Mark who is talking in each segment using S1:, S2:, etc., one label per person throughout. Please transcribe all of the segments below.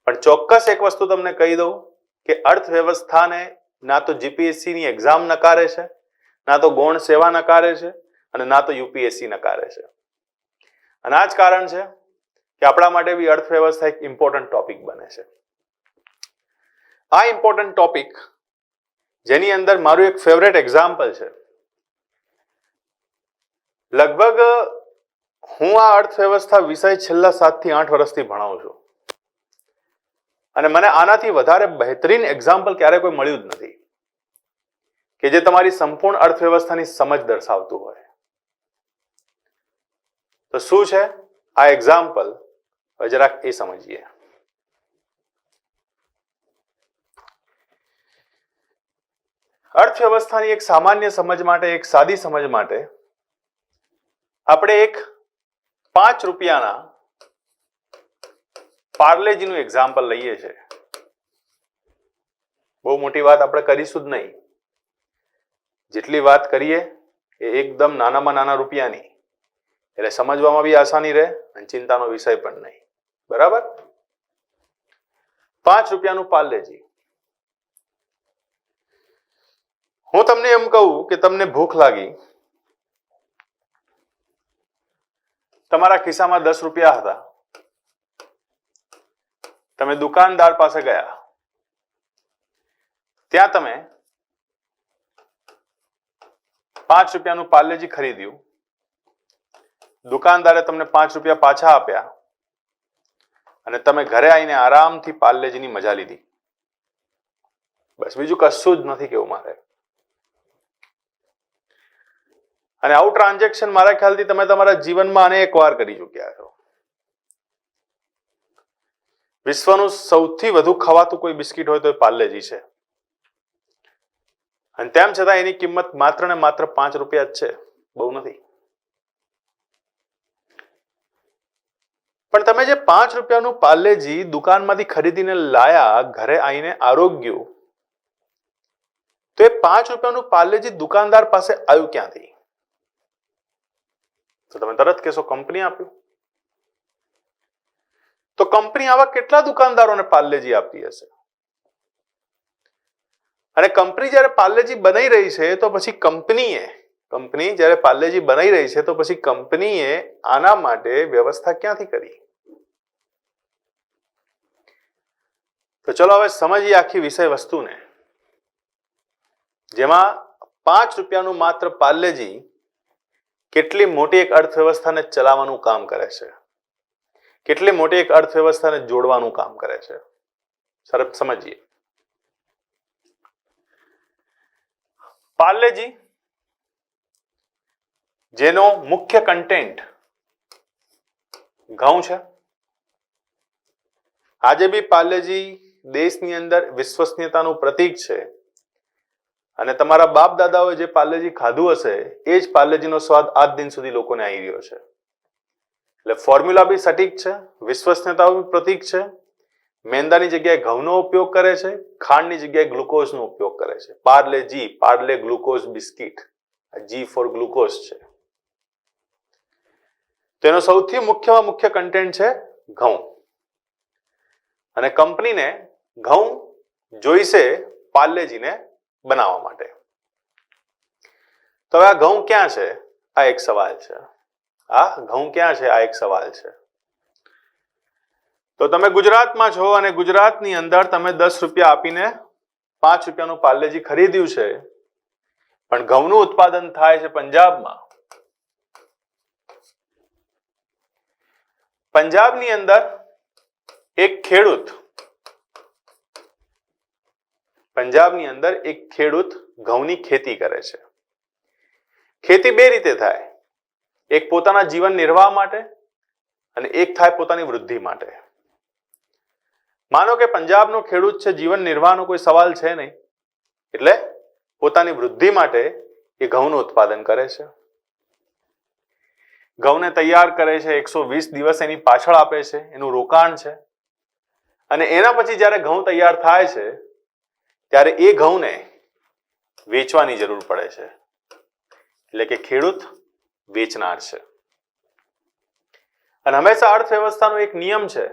S1: પણ ચોક્કસ એક વસ્તુ તમને કહી દઉં કે અર્થવ્યવસ્થાને ના તો જીપીએસસી ની એક્ઝામ નકારે છે, ના તો ગૌણ સેવા નકારે છે, અને ના તો યુપીએસસી નકારે છે. અને આ જ કારણ છે કે આપણા માટે બી અર્થવ્યવસ્થા એક ઇમ્પોર્ટન્ટ ટોપિક બને છે. આ ઇમ્પોર્ટન્ટ ટોપિક જેની અંદર મારું એક ફેવરેટ એક્ઝામ્પલ છે. લગભગ હું આ અર્થવ્યવસ્થા વિષય છેલ્લા 7 થી 8 વર્ષથી ભણાવું છું અને મને આનાથી વધારે બહેતરીન એક્ઝામ્પલ ક્યારે કોઈ મળ્યું જ નથી કે જે તમારી સંપૂર્ણ અર્થવ્યવસ્થાની સમજ દર્શાવતું હોય. તો શું છે આ એક્ઝામ્પલ? હવે જરાક એ સમજીએ. અર્થવ્યવસ્થાની એક સામાન્ય સમજ માટે, એક સાદી સમજ માટે આપણે એક 5 રૂપિયાના પાર્લેજીનું એક્ઝામ્પલ લઈએ છીએ. બહુ મોટી વાત આપણે કરીશું જ નહીં. જેટલી વાત કરીએ એ એકદમ નાનામાં નાના રૂપિયાની, એટલે સમજવામાં બી આસાની રહે અને ચિંતાનો વિષય પણ નહીં. બરાબર? 5 રૂપિયાનું પાર્લેજી. હું તમને એમ કહું કે તમને ભૂખ લાગી, તમારા ખિસ્સામાં 10 રૂપિયા હતા, તમે દુકાનદાર પાસે ગયા, ત્યાં તમે 5 રૂપિયાનું પાર્લેજી ખરીદ્યું, દુકાનદારે તમને 5 રૂપિયા પાછા આપ્યા અને તમે ઘરે આવીને આરામથી પાર્લેજીની મજા લીધી. બસ, બીજું કશું જ નથી કેવું મારે. અને આવું ટ્રાન્ઝેક્શન મારા ખ્યાલથી તમે તમારા જીવનમાં અનેક વાર કરી ચૂક્યા છો. વિશ્વનું સૌથી વધુ ખવાતું કોઈ બિસ્કિટ હોય તો એ પાર્લેજી છે, અને તેમ છતાં એની કિંમત માત્ર ને માત્ર 5 રૂપિયા જ છે, બહુ નથી. પણ તમે જે 5 રૂપિયાનું પાર્લેજી દુકાનમાંથી ખરીદીને લાયા, ઘરે આવીને આરોગ્યું, તો એ 5 રૂપિયાનું પાર્લેજી દુકાનદાર પાસે આવ્યું ક્યાંથી? તો તમે તરત કહેશો કંપની આપ્યું. તો કંપની આવા કેટલા દુકાનદારોને પાર્લેજી આપતી હશે? અને કંપની જ્યારે પાર્લેજી બનાવી રહી છે તો પછી કંપની જ્યારે પાર્લેજી બનાવી રહી છે તો પછી કંપનીએ આના માટે વ્યવસ્થા ક્યાંથી કરી? તો ચલો હવે સમજીએ આખી વિષય વસ્તુને, જેમાં 5 રૂપિયાનું માત્ર પાર્લેજી કેટલી મોટી એક અર્થવ્યવસ્થાને ચલાવવાનું કામ કરે છે, કેટલી મોટી એક અર્થવ્યવસ્થાને જોડવાનું કામ કરે છે. સરસ સમજીએ. પાર્લેજી, જેનો મુખ્ય કન્ટેન્ટ ઘઉં છે. આજે બી પાર્લેજી દેશની અંદર વિશ્વસનીયતાનું પ્રતીક છે, અને તમારા બાપ દાદાઓએ જે પાર્લેજી ખાધું હશે એ જ પાર્લેજીનો સ્વાદ આજ દિન સુધી લોકોને આવી રહ્યો છે. એટલે ફોર્મ્યુલા બી સટીક છે, વિશ્વસનીયતાનું પ્રતીક છે. મેંદાની જગ્યાએ ઘઉંનો ઉપયોગ કરે છે, ખાંડની જગ્યાએ ગ્લુકોઝનો ઉપયોગ કરે છે. Parle-G, Parle glucose biscuit, G four glucose છે. તેનો સૌથી મુખ્ય કન્ટેન્ટ છે ઘઉં, અને કંપનીને ઘઉં જોઈશે પાર્લેજીને બનાવવા માટે. તો હવે આ ઘઉં ક્યાં છે? આ એક સવાલ છે. આ ઘઉં ક્યાં છે? આ એક સવાલ છે. તો તમે ગુજરાતમાં છો અને ગુજરાતની અંદર તમે 10 રૂપિયા આપીને 5 રૂપિયાનું પાર્લેજી ખરીદ્યું છે, પણ ઘઉંનું ઉત્પાદન થાય છે પંજાબમાં. પંજાબની અંદર એક ખેડૂત ઘઉંની ખેતી કરે છે. ખેતી બે રીતે થાય, એક પોતાના જીવન નિર્વાહ માટે અને એક થાય પોતાની વૃદ્ધિ માટે. માનો કે પંજાબનો ખેડૂત છે, જીવન નિર્વાહનો કોઈ સવાલ છે નહીં, એટલે પોતાની વૃદ્ધિ માટે એ ઘઉંનું ઉત્પાદન કરે છે. ઘઉંને તૈયાર કરે છે, 120 દિવસ એની પાછળ આપે છે, એનું રોકાણ છે. અને એના પછી જ્યારે ઘઉં તૈયાર થાય છે ત્યારે એ ઘઉંને વેચવાની જરૂર પડે છે, એટલે કે ખેડૂત વેચનાર છે. અને હંમેશા અર્થવ્યવસ્થાનો એક નિયમ છે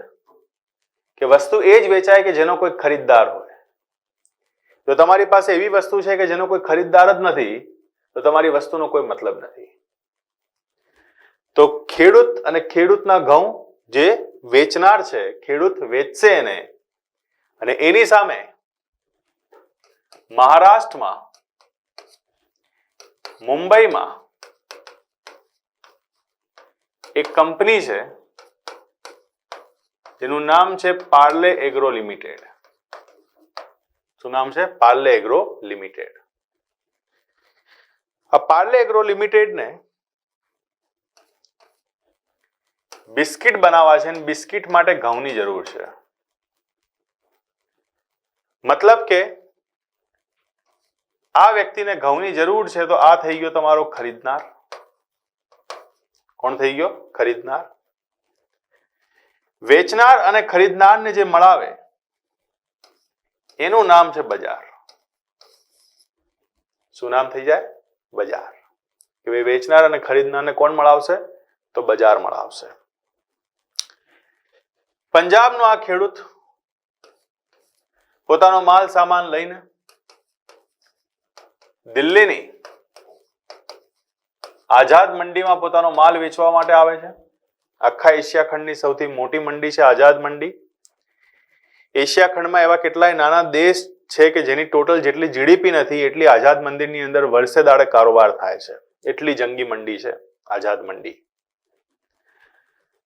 S1: કે વસ્તુ એ જ વેચાય કે જેનો કોઈ ખરીદદાર હોય. જો તમારી પાસે એવી વસ્તુ છે કે જેનો કોઈ ખરીદદાર જ નથી તો તમારી વસ્તુનો કોઈ મતલબ નથી. તો ખેડૂત અને ખેડૂતના ઘઉં જે વેચનાર છે, ખેડૂત વેચશે એને, અને એની સામે મહારાષ્ટ્રમાં, મુંબઈમાં એક કંપની છે જેનું નામ છે પાર્લે એગ્રો લિમિટેડ. શું નામ છે? Parle agro limited. આ પાર્લે એગ્રો લિમિટેડ ને બિસ્કિટ બનાવવા છે અને બિસ્કિટ માટે ઘઉંની જરૂર છે. મતલબ કે આ વ્યક્તિને ઘઉંની જરૂર છે તો આ થઈ ગયો તમારો ખરીદનાર. કોણ થઈ ગયો? ખરીદનાર. વેચનાર અને ખરીદનારને જે મળાવે એનું નામ છે બજાર. શું નામ થઈ જાય? બજાર. કે ભાઈ વેચનાર અને ખરીદનારને કોણ મળાવશે? તો બજાર મળાવશે. પંજાબનો આ ખેડૂત પોતાનો માલ સામાન લઈને દિલ્હીની આઝાદ મંડીમાં પોતાનો માલ વેચવા માટે આવે છે. આખા એશિયા ખંડની સૌથી મોટી મંડી છે આઝાદ મંડી. એશિયા ખંડમાં એવા કેટલાય નાના દેશ છે કે જેની ટોટલ જેટલી જીડીપી નથી એટલી આઝાદ મંડીની અંદર વર્ષે દાડે કારોબાર થાય છે. એટલી જંગી મંડી છે આઝાદ મંડી.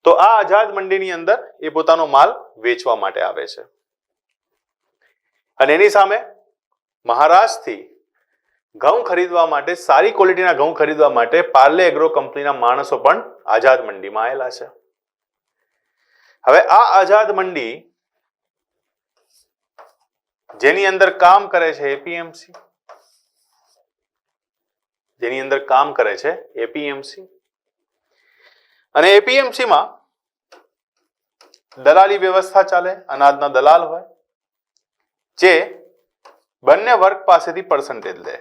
S1: તો આ આઝાદ મંડીની અંદર એ પોતાનો માલ વેચવા માટે આવે છે. અને એની સામે મહારાષ્ટ્રથી ઘઉં ખરીદવા માટે, સારી ક્વોલિટીના ઘઉં ખરીદવા માટે પાર્લે એગ્રો કંપનીના માણસો પણ આઝાદ મંડીમાં આવેલા છે. હવે આ આઝાદ મંડી જેની અંદર કામ કરે છે એપીએમસી, જેની અંદર કામ કરે છે એપીએમસી, અને એપીએમસી માં દલાલી વ્યવસ્થા ચાલે. અનાજના દલાલ હોય જે બંને વર્ગ પાસેથી પર્સન્ટેજ લે.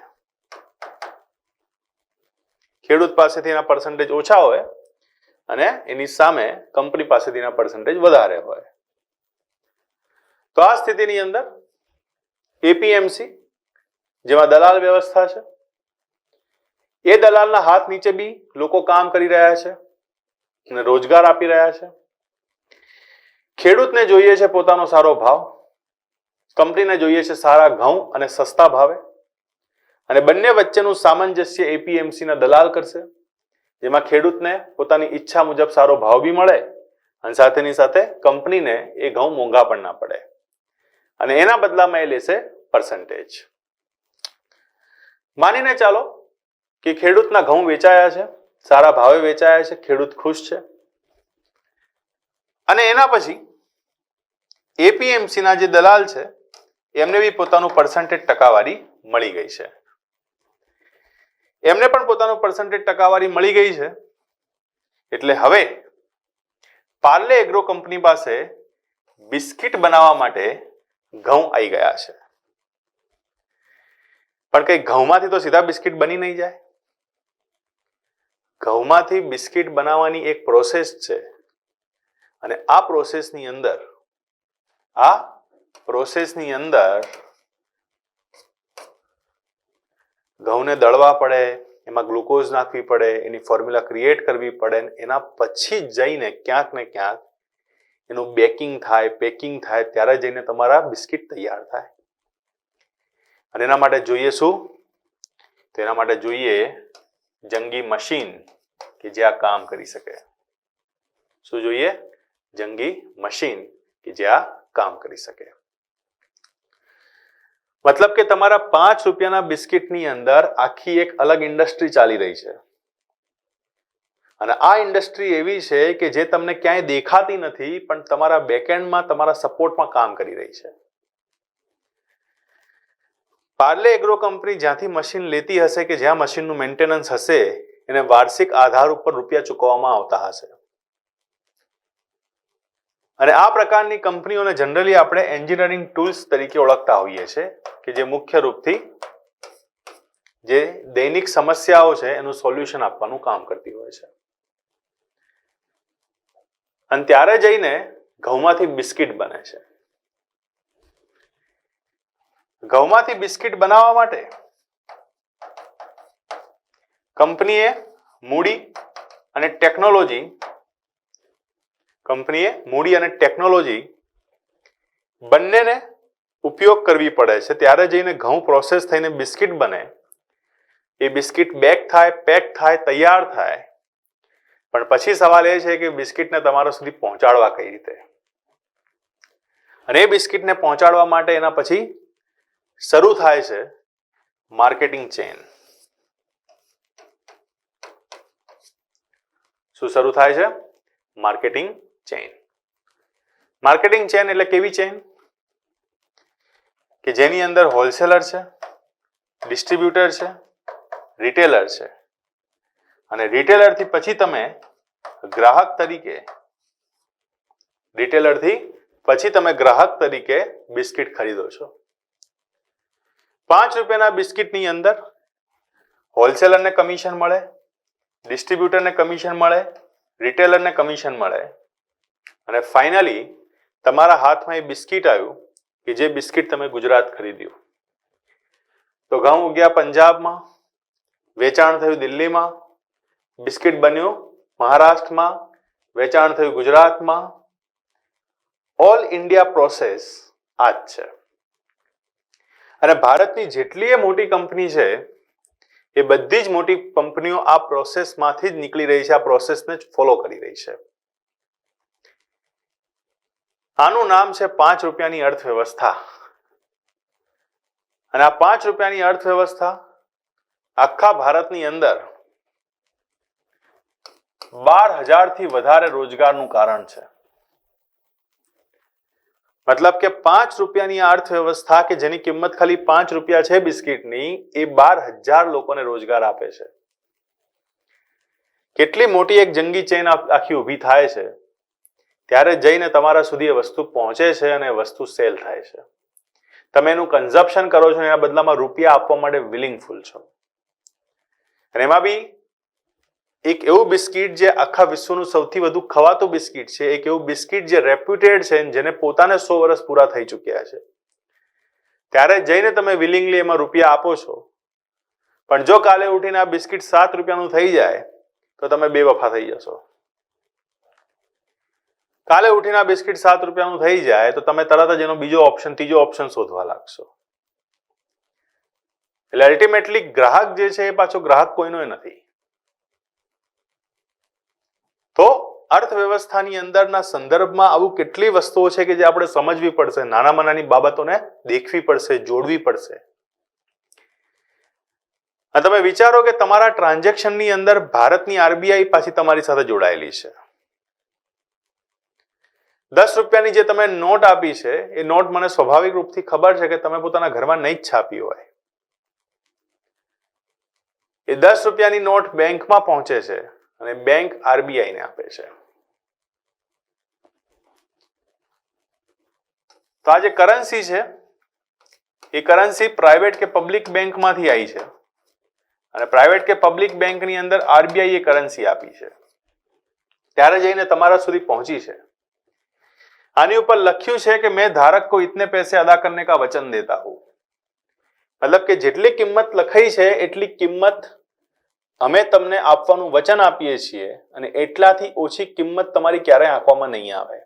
S1: ખેડૂત પાસેથી એના પર્સન્ટેજ ઓછા હોય અને એની સામે કંપની પાસેથી એના પર્સન્ટેજ વધારે હોય. તો આ સ્થિતિની અંદર એપીએમસી જેમાં દલાલ વ્યવસ્થા છે, એ દલાલના હાથ નીચે બી લોકો કામ કરી રહ્યા છે અને રોજગાર આપી રહ્યા છે. ખેડૂતને જોઈએ છે પોતાનો સારો ભાવ, કંપનીને જોઈએ છે સારા ઘઉં અને સસ્તા ભાવે, અને બંને વચ્ચેનું સામંજસ્ય એપીએમસી ના દલાલ કરશે, જેમાં ખેડૂતને પોતાની ઈચ્છા મુજબ સારો ભાવ બી મળે અને સાથેની સાથે કંપનીને એ ઘઉં મોંઘા પણ ના પડે, અને એના બદલામાં એ લેશે પર્સન્ટેજ. માનીને ચાલો કે ખેડૂતના ઘઉં વેચાયા છે, સારા ભાવે વેચાયા છે, ખેડૂત ખુશ છે, અને એના પછી એપીએમસી ના જે દલાલ છે એમને બી પોતાનું પર્સન્ટેજ ટકાવારી મળી ગઈ છે. એમને પણ પોતાનું પર્સન્ટેજ ટકાવારી મળી ગઈ છે. એટલે હવે પાર્લે એગ્રો કંપની પાસે બિસ્કિટ બનાવવા માટે ઘઉં આવી ગયા છે. પણ કઈ ઘઉંમાંથી તો સીધા બિસ્કિટ બની નહીં જાય. ઘઉંમાંથી બિસ્કિટ બનાવવાની એક પ્રોસેસ છે, અને આ પ્રોસેસની અંદર ઘઉંને દળવા પડે, એમાં ગ્લુકોઝ નાખવી પડે, એની ફોર્મ્યુલા ક્રિએટ કરવી પડે, એના પછી જઈને ક્યાંક ને ક્યાંક એનું બેકિંગ થાય, પેકિંગ થાય, ત્યારે જઈને તમારા બિસ્કિટ તૈયાર થાય. અને એના માટે જોઈએ શું? તો એના માટે જોઈએ જંગી મશીન કે જે આ કામ કરી શકે. શું જોઈએ? જંગી મશીન કે જે આ કામ કરી શકે. મતલબ કે તમારા 5 રૂપિયાના બિસ્કિટની અંદર આખી એક અલગ ઇન્ડસ્ટ્રી ચાલી રહી છે, અને આ ઇન્ડસ્ટ્રી એવી છે કે જે તમને ક્યાંય દેખાતી નથી પણ તમારા બેકએન્ડમાં, તમારા સપોર્ટમાં કામ કરી રહી છે. પાર્લે એગ્રો કંપની જ્યાંથી મશીન લેતી હશે કે જ્યાં મશીનનું મેન્ટેનન્સ હશે, એને વાર્ષિક આધાર ઉપર રૂપિયા ચૂકવવામાં આવતા હશે. અને આ પ્રકારની કંપનીઓને જનરલી આપણે એન્જિનિયરિંગ ટૂલ્સ તરીકે ઓળખતા હોઈએ છીએ, કે જે મુખ્ય રૂપથી જે દૈનિક સમસ્યાઓ છે એનું સોલ્યુશન આપવાનું કામ કરતી હોય છે. અને ત્યારે જઈને ઘઉંમાંથી બિસ્કિટ બને છે. ઘઉંમાંથી બિસ્કિટ બનાવવા માટે કંપનીએ મૂડી અને ટેકનોલોજી બંનેને ઉપયોગ કરવી પડે છે. ત્યારે જઈને ઘઉં પ્રોસેસ થઈને બિસ્કિટ બને. એ બિસ્કિટ બેક થાય, પેક થાય, તૈયાર થાય. પણ પછી સવાલ એ છે કે બિસ્કિટને તમારા સુધી પહોંચાડવા કઈ રીતે? અને એ બિસ્કિટને પહોંચાડવા માટે એના પછી શરૂ થાય છે માર્કેટિંગ ચેન. શું શરૂ થાય છે? Marketing chain. માર્કેટિંગ ચેન એટલે કેવી ચેન? કે જેની અંદર હોલસેલર છે, ડિસ્ટ્રીબ્યુટર છે, રિટેલર છે. અને રિટેલરથી પછી તમે ગ્રાહક તરીકે બિસ્કિટ ખરીદો છો. 5 રૂપિયાના બિસ્કિટની અંદર હોલસેલરને કમિશન મળે, ડિસ્ટ્રીબ્યુટરને કમિશન મળે, રિટેલરને કમિશન મળે અને ફાઇનલી તમારા હાથમાં એ બિસ્કિટ આવ્યું કે જે બિસ્કિટ તમે ગુજરાત ખરીદ્યું. તો ઘઉં ઉગ્યા પંજાબમાં, વેચાણ થયું દિલ્હીમાં, બિસ્કિટ બન્યું મહારાષ્ટ્રમાં, વેચાણ થયું ગુજરાતમાં. ઓલ ઇન્ડિયા પ્રોસેસ આ જ છે. અને ભારતની જેટલી મોટી કંપની છે એ બધી જ મોટી કંપનીઓ આ પ્રોસેસમાંથી જ નીકળી રહી છે, આ પ્રોસેસને જ ફોલો કરી રહી છે. આનું નામ છે 5 રૂપિયાની અર્થવ્યવસ્થા. અને આ 5 રૂપિયાની અર્થવ્યવસ્થા આખા ભારતની અંદર 12,000 થી વધારે રોજગારનું કારણ છે. મતલબ કે 5 રૂપિયાની આ અર્થવ્યવસ્થા કે જેની કિંમત ખાલી 5 રૂપિયા છે બિસ્કિટની, એ 12,000 લોકોને રોજગાર આપે છે. કેટલી મોટી એક જંગી ચેન આખી ઊભી થાય છે ત્યારે જઈને તમારા સુધી એ વસ્તુ પહોંચે છે અને વસ્તુ સેલ થાય છે. તમે એનું કન્ઝપ્શન કરો છો, એના બદલામાં રૂપિયા આપવા માટે વિલિંગફુલ છો. અને એમાં બી એક એવું બિસ્કિટ જે આખા વિશ્વનું સૌથી વધુ ખવાતું બિસ્કિટ છે, એક એવું બિસ્કિટ જે રેપ્યુટેડ છે, જેને પોતાને 100 વર્ષ પૂરા થઈ ચૂક્યા છે. ત્યારે જઈને તમે વિલિંગલી એમાં રૂપિયા આપો છો. પણ જો કાલે ઉઠીને આ બિસ્કિટ 7 રૂપિયાનું થઈ જાય તો તમે બેવફા થઈ જશો. કાલે ઉઠીને આ બિસ્કિટ 7 રૂપિયાનું થઈ જાય તો તમે તરત જ એનો ત્રીજો ઓપ્શન શોધવા લાગશો. એટલે અલ્ટિમેટલી ગ્રાહક જે છે એ પાછો ગ્રાહક કોઈનો નથી. તો અર્થવ્યવસ્થાની અંદરના સંદર્ભમાં આવું કેટલી વસ્તુઓ છે કે જે આપણે સમજવી પડશે, નાનામાં નાની બાબતોને દેખવી પડશે, જોડવી પડશે. અને તમે વિચારો કે તમારા ટ્રાન્ઝેક્શનની અંદર ભારતની આરબીઆઈ પાછી તમારી સાથે જોડાયેલી છે. 10 રૂપિયાની જે તમે નોટ આપી છે એ નોટ મને સ્વાભાવિક રૂપથી ખબર છે કે તમે પોતાના ઘરમાં નહીં જ છાપી હોય. એ 10 રૂપિયાની નોટ બેંકમાં પહોંચે છે અને બેંક આરબીઆઈ ને આપે છે. તો આ જે કરન્સી છે એ કરન્સી પ્રાઇવેટ કે પબ્લિક બેંકમાંથી આવી છે અને પ્રાઇવેટ કે પબ્લિક બેંકની અંદર આરબીઆઈ એ કરન્સી આપી છે ત્યારે જઈને તમારા સુધી પહોંચી છે. આની ઉપર લખ્યું છે કે મેં धारक को इतने पैसे अदा करने का वचन देता हूं. मतलब કે જેટલી કિંમત લખાઈ છે એટલી કિંમત અમે તમને આપવાનું વચન આપીએ છીએ અને એટલાથી ઓછી કિંમત તમારી ક્યારેય આંકવામાં નહીં આવે.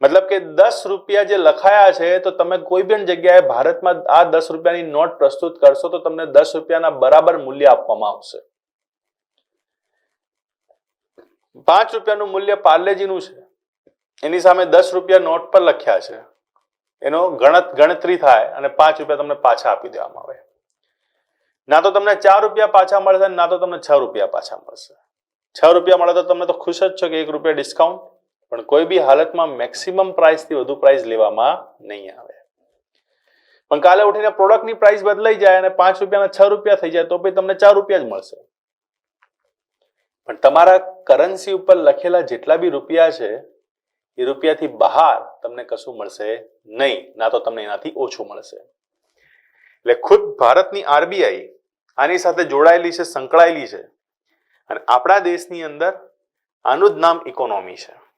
S1: મતલબ કે 10 રૂપિયા જે લખાયા છે તો તમે કોઈ પણ જગ્યાએ ભારતમાં આ 10 રૂપિયાની નોટ પ્રસ્તુત કરશો તો તમને 10 રૂપિયાના બરાબર મૂલ્ય આપવામાં આવશે. 5 રૂપિયાનું મૂલ્ય પાર્લેજીનું છે, એની સામે 10 રૂપિયા નોટ પર લખ્યા છે, એનો ગણતરી થાય અને 5 રૂપિયા તમને પાછા આપી દેવામાં આવે. ના તો તમને 4 રૂપિયા પાછા મળશે, ના તો તમને 6 રૂપિયા પાછા મળશે. 6 રૂપિયા મળે તો તમે તો ખુશ જ છો કે 1 રૂપિયા ડિસ્કાઉન્ટ, પણ કોઈ બી હાલતમાં મેક્સિમમ પ્રાઇસથી વધુ પ્રાઇસ લેવામાં નહીં આવે. પણ કાલે ઉઠીને પ્રોડક્ટની પ્રાઇસ બદલાઈ જાય અને 5 રૂપિયાના 6 રૂપિયા થઈ જાય તો પછી તમને 4 રૂપિયા જ મળશે. પણ તમારા કરન્સી ઉપર લખેલા જેટલા બી રૂપિયા છે એ રૂપિયાથી બહાર તમને કશું મળશે નહીં, ના તો તમને એનાથી ઓછું મળશે. એટલે ખુદ ભારતની આરબીઆઈ આની સાથે જોડાયેલી છે, સંકળાયેલી છે અને આપણા દેશની અંદર આનું જ નામ ઇકોનોમી છે.